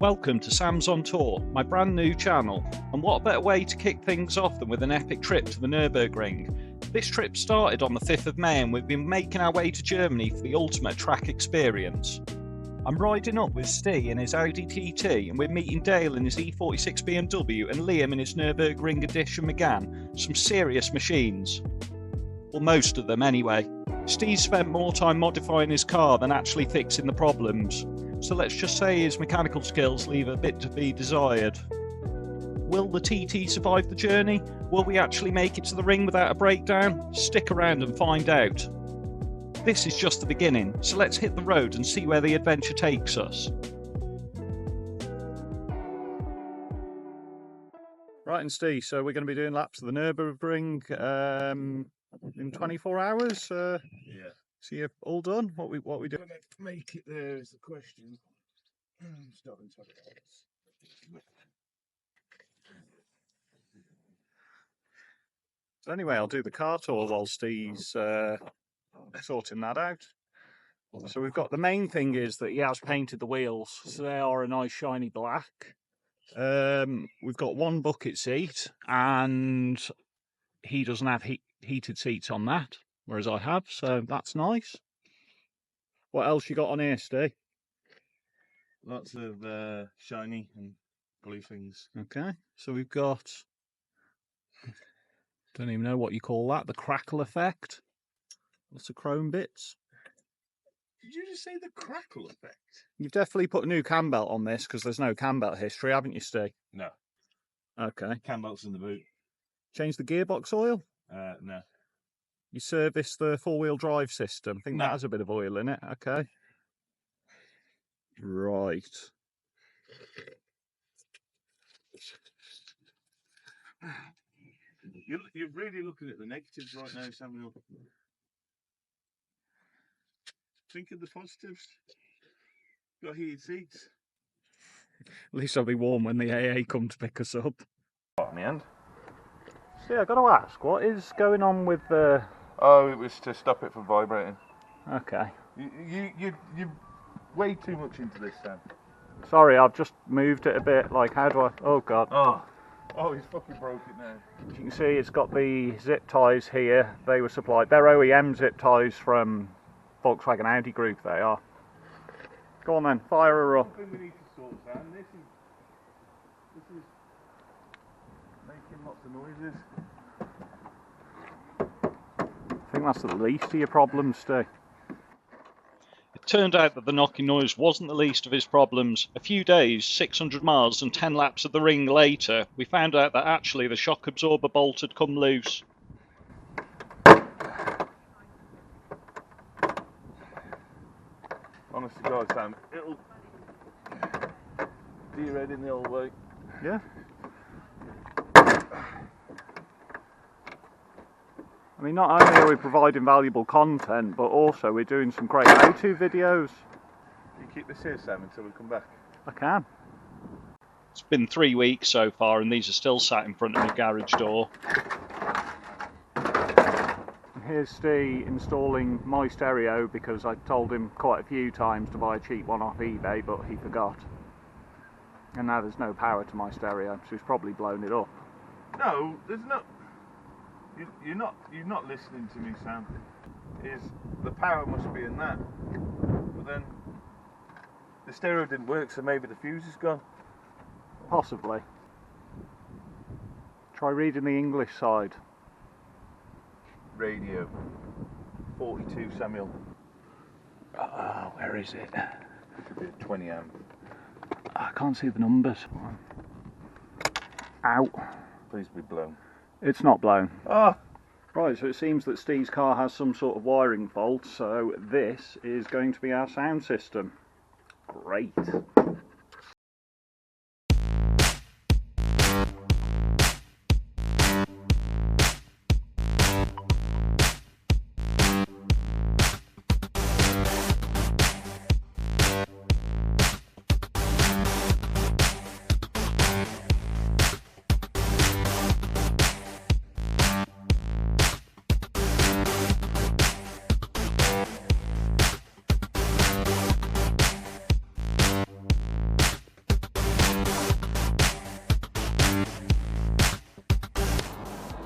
Welcome to Sam's on Tour, my brand new channel, and what a better way to kick things off than with an epic trip to the Nürburgring. This trip started on the 5th of May and we've been making our way to Germany for the ultimate track experience. I'm riding up with Steve in his Audi TT and we're meeting Dale in his E46 BMW and Liam in his Nürburgring Edition Megane, some serious machines. Well, most of them anyway. Steve spent more time modifying his car than actually fixing the problems. So let's just say his mechanical skills leave a bit to be desired. Will the TT survive the journey? Will we actually make it to the ring without a breakdown? Stick around and find out. This is just the beginning, so let's hit the road and see where the adventure takes us. Right, and Steve, so we're going to be doing laps of the Nürburgring in 24 hours. Yeah. So you're all done? What we do? Make it there is the question. So anyway, I'll do the car tour while Steve's sorting that out. So we've got the main thing is that he has painted the wheels, so they are a nice shiny black. We've got one bucket seat, and he doesn't have heated seats on that, whereas I have, so that's nice. What else you got on here, Steve? Lots of shiny and blue things. Okay, so we've got, don't even know what you call that, the crackle effect. Lots of chrome bits. Did you just say the crackle effect? You've definitely put a new cam belt on this because there's no cam belt history, haven't you, Steve? No. Okay. Cam belt's in the boot. Change the gearbox oil? No. You service the four-wheel drive system. I think No. that has a bit of oil in it. Okay. Right. You're really looking at the negatives right now, Samuel. Think of the positives. Got heated seats. At least I'll be warm when the AA come to pick us up. In the end. See, I've got to ask, what is going on with the... Oh, it was to stop it from vibrating. Okay. You way too much into this, Sam. Sorry, I've just moved it a bit. Like, how do I... Oh, God. Oh, he's fucking broke it now. As you can see, it's got the zip ties here. They were supplied. They're OEM zip ties from Volkswagen Audi Group, they are. Go on then, fire her up. Something we need to sort, Sam. This is making lots of noises. I think that's the least of your problems, Steve. It turned out that the knocking noise wasn't the least of his problems. A few days, 600 miles and 10 laps of the ring later, we found out that actually the shock absorber bolt had come loose. Honest to God, Sam, it'll do your head in the old way. Yeah. I mean, not only are we providing valuable content, but also we're doing some great how-to videos. You keep this here, Sam, until we come back. I can. It's been 3 weeks so far, and these are still sat in front of my garage door. Here's Steve installing my stereo because I told him quite a few times to buy a cheap one off eBay, but he forgot. And now there's no power to my stereo, so he's probably blown it up. No, there's not. You're not listening to me, Sam. The power must be in that. But then the stereo didn't work, so maybe the fuse is gone. Possibly. Try reading the English side. Radio 42, Samuel. Where is it? Should be a 20 amp. I can't see the numbers. Ow. Please be blown. It's not blown. Ah! Right, so it seems that Steve's car has some sort of wiring fault, so this is going to be our sound system. Great.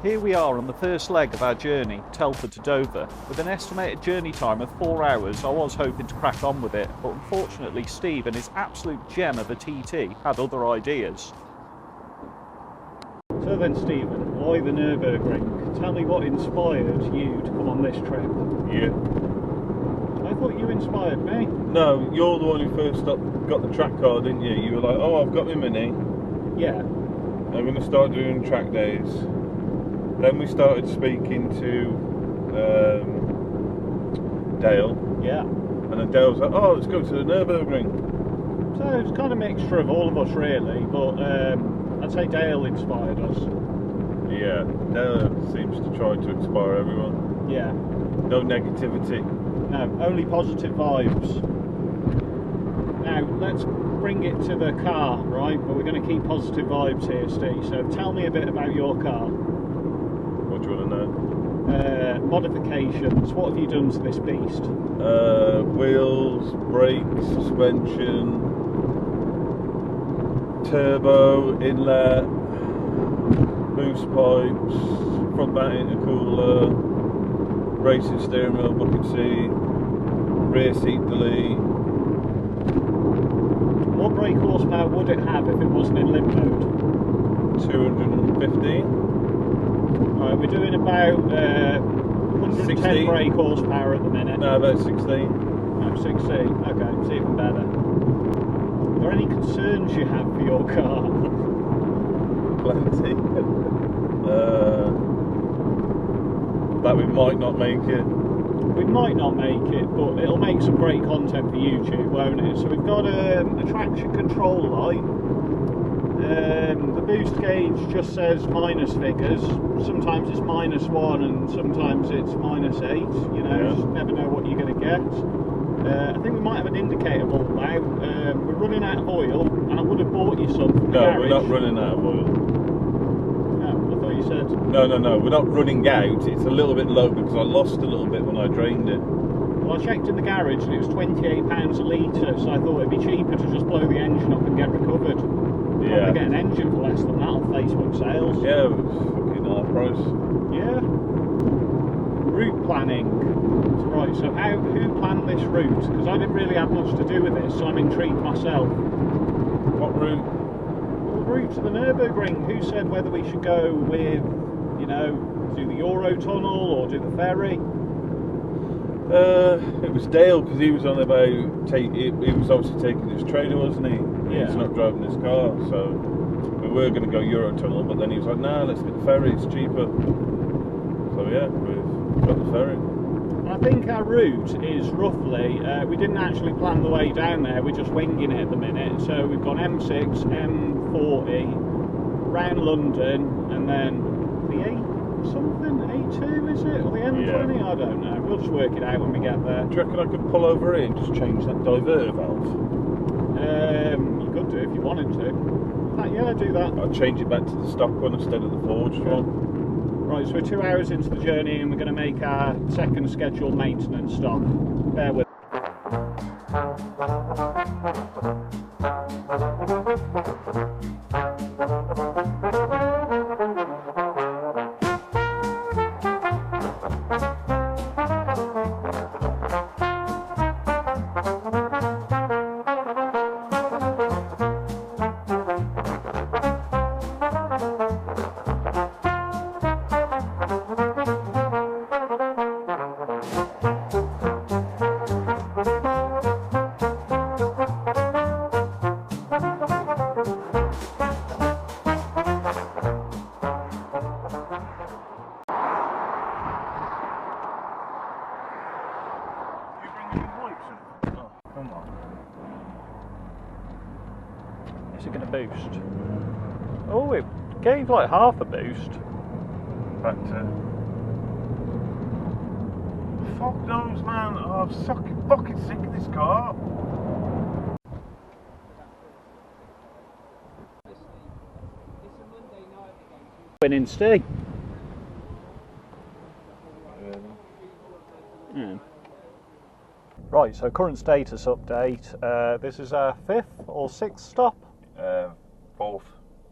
Here we are on the first leg of our journey, Telford to Dover. With an estimated journey time of 4 hours, I was hoping to crack on with it, but unfortunately Steve and his absolute gem of a TT had other ideas. So then Stephen, why the Nürburgring? Tell me what inspired you to come on this trip. You? I thought you inspired me. No, you're the one who first got the track car, didn't you? You were like, oh, I've got my Mini. Yeah. I'm going to start doing track days. Then we started speaking to Dale. Yeah. And then Dale was like, oh, let's go to the Nürburgring. So it's kind of a mixture of all of us really, but I'd say Dale inspired us. Yeah, Dale seems to try to inspire everyone. Yeah. No negativity. No, only positive vibes. Now, let's bring it to the car, right? But we're going to keep positive vibes here, Steve. So tell me a bit about your car. What do you want to know? Modifications. What have you done to this beast? Wheels, brakes, suspension, turbo, inlet, boost pipes, front mount intercooler, racing steering wheel, bucket seat, rear seat delete. What brake horsepower would it have if it wasn't in limp mode? 215. Right, we're doing about 110 16. brake horsepower at the minute. No, about 16. No, 16. Okay, it's even better. Are there any concerns you have for your car? Plenty. That we might not make it. We might not make it, but it'll make some great content for YouTube, won't it? So we've got a traction control light. The boost gauge just says minus figures. Sometimes it's -1 and sometimes it's -8. You know, Yeah. you just never know what you're going to get. I think we might have an indicator bulb now. We're running out of oil, and I would have bought you some from the garage. No, we're not running out of oil. No, I thought you said. No, we're not running out. It's a little bit low because I lost a little bit when I drained it. Well, I checked in the garage and it was £28 a litre, so I thought it'd be cheaper to just blow the engine up and get recovered. Yeah. Probably get an engine for less than that on Facebook sales. Yeah, it was fucking half price. Yeah. Route planning. Right, so who planned this route? Because I didn't really have much to do with this, so I'm intrigued myself. What route? Well, the route to the Nürburgring. Who said whether we should go with, you know, do the Eurotunnel or do the ferry? It was Dale because he was on about he was obviously taking his trailer, wasn't he? Yeah. He's not driving his car, so we were going to go Eurotunnel, but then he was like, "Nah, let's get the ferry. It's cheaper." So yeah, we've got the ferry. I think our route is roughly, we didn't actually plan the way down there, we're just winging it at the minute. So we've gone M6, M40, round London, and then the A2 is it? Or the M20? Yeah. I don't know. We'll just work it out when we get there. Do you reckon I could pull over here and just change that diverter valve? You could do if you wanted to. In fact, yeah, do that. I'll change it back to the stock one instead of the forged one. Right, so we're 2 hours into the journey and we're going to make our second scheduled maintenance stop. Bear with. Is it going to boost? Oh, it gave like half a boost. Back to. Fuck knows, man. Oh, I'm fucking sick of this car. Winning Steve. Yeah. Right, so current status update. This is our 5th or 6th stop? 4th.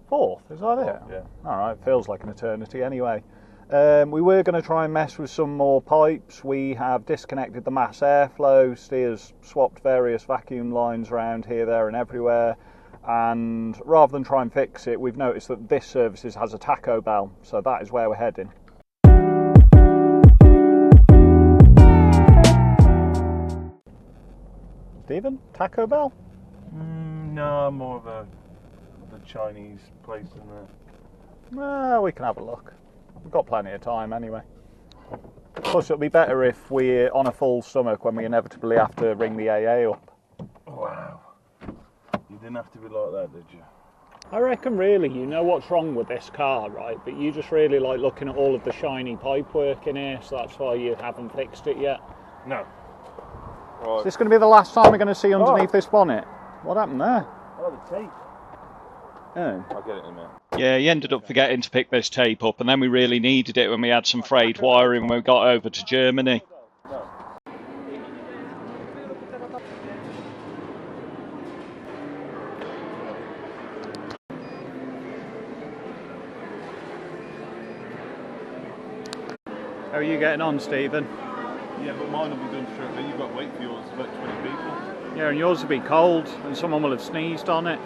4th, is that it? Yeah. Alright, feels like an eternity anyway. We were going to try and mess with some more pipes. We have disconnected the mass airflow. Steers swapped various vacuum lines around here, there and everywhere. And rather than try and fix it, we've noticed that this services has a tacho bell. So that is where we're heading. Stephen, Taco Bell? No, more of a Chinese place in there. Well, we can have a look. We've got plenty of time anyway. Plus, it'll be better if we're on a full stomach when we inevitably have to ring the AA up. Wow. You didn't have to be like that, did you? I reckon really you know what's wrong with this car, right? But you just really like looking at all of the shiny pipework in here, so that's why you haven't fixed it yet. No. Right. Is this going to be the last time we're going to see underneath this bonnet? What happened there? Oh, the tape. Oh. I'll get it in a minute. Yeah, he ended up forgetting to pick this tape up, and then we really needed it when we had some frayed wiring when we got over to Germany. How are you getting on, Stephen? Yeah, but mine will be done straight away. You've got to wait for yours, about 20 people. Yeah, and yours will be cold, and someone will have sneezed on it.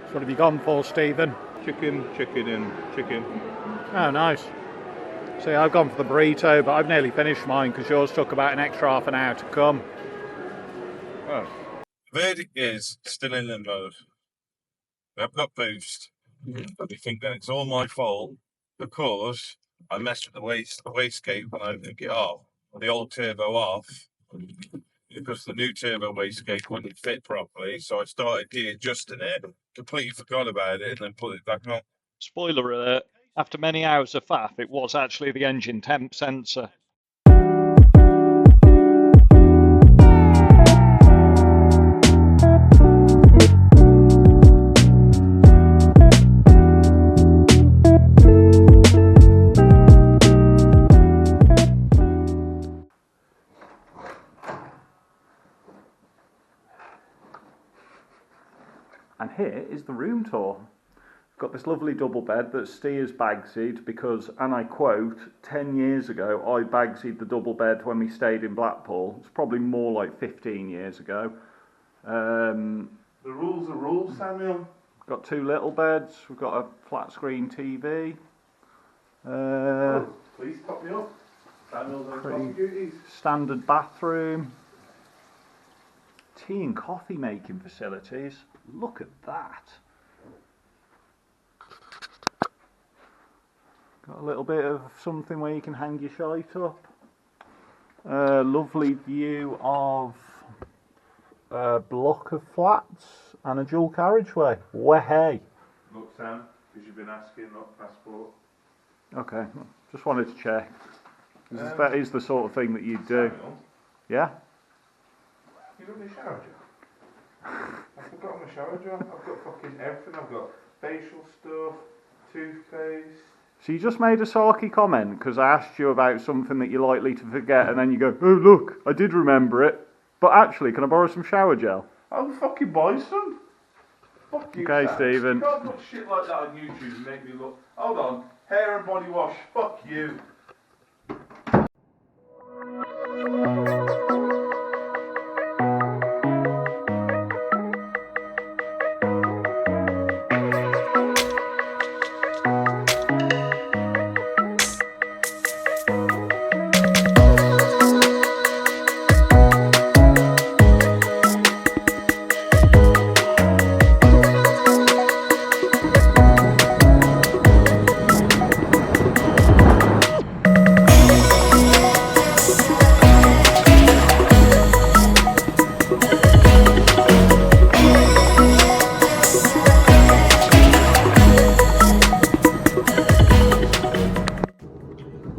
So what have you gone for, Stephen? Chicken, and chicken. Oh, nice. See, I've gone for the burrito, but I've nearly finished mine because yours took about an extra half an hour to come. Oh. The verdict is still in limbo. I've got boost, but they think that it's all my fault because I messed with the wastegate when I took it off, the old turbo off, because the new turbo wastegate wouldn't fit properly. So I started readjusting it, completely forgot about it, and then put it back on. Spoiler alert, after many hours of faff, it was actually the engine temp sensor. And here is the room tour. We've got this lovely double bed that Steers bagsied because, and I quote, 10 years ago I bagsied the double bed when we stayed in Blackpool. It's probably more like 15 years ago. The rules are rules, Samuel. We've got two little beds, we've got a flat screen TV. Please top me up. Samuel's on coffee duties. Standard bathroom. Tea and coffee making facilities. Look at that. Got a little bit of something where you can hang your shite up. Lovely view of a block of flats and a dual carriageway. Way. Look, Sam, because you've been asking, not passport. Okay, just wanted to check. That is the sort of thing that you do. Samuel, Yeah? you got my shower gel? I forgot my shower gel. I've got fucking everything. I've got facial stuff, toothpaste. So you just made a sarky comment because I asked you about something that you're likely to forget, and then you go, "Oh look, I did remember it. But actually, can I borrow some shower gel?" I'll fucking buy some. Fuck you, Okay, Sam. Stephen. You can't put shit like that on YouTube and make me look. Hold on. Hair and body wash. Fuck you.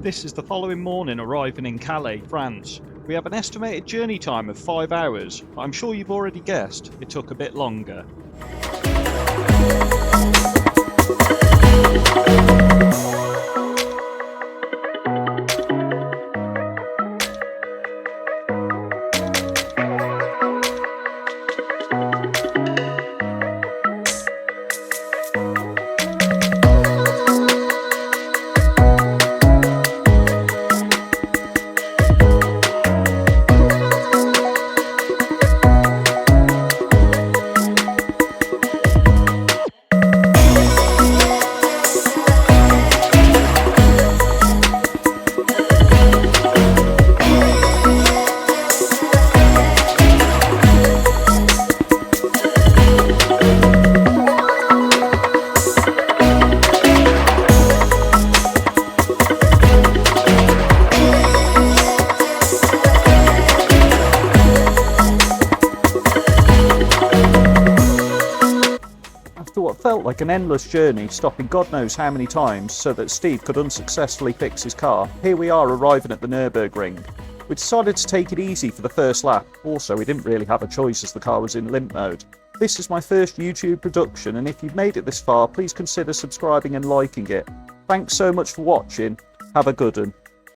This is the following morning arriving in Calais, France. We have an estimated journey time of 5 hours, but I'm sure you've already guessed it took a bit longer. felt like an endless journey, stopping God knows how many times so that Steve could unsuccessfully fix his car. Here we are arriving at the Nürburgring. We decided to take it easy for the first lap. Also, we didn't really have a choice as the car was in limp mode. This is my first YouTube production, and if you've made it this far, please consider subscribing and liking it. Thanks so much for watching. Have a good one.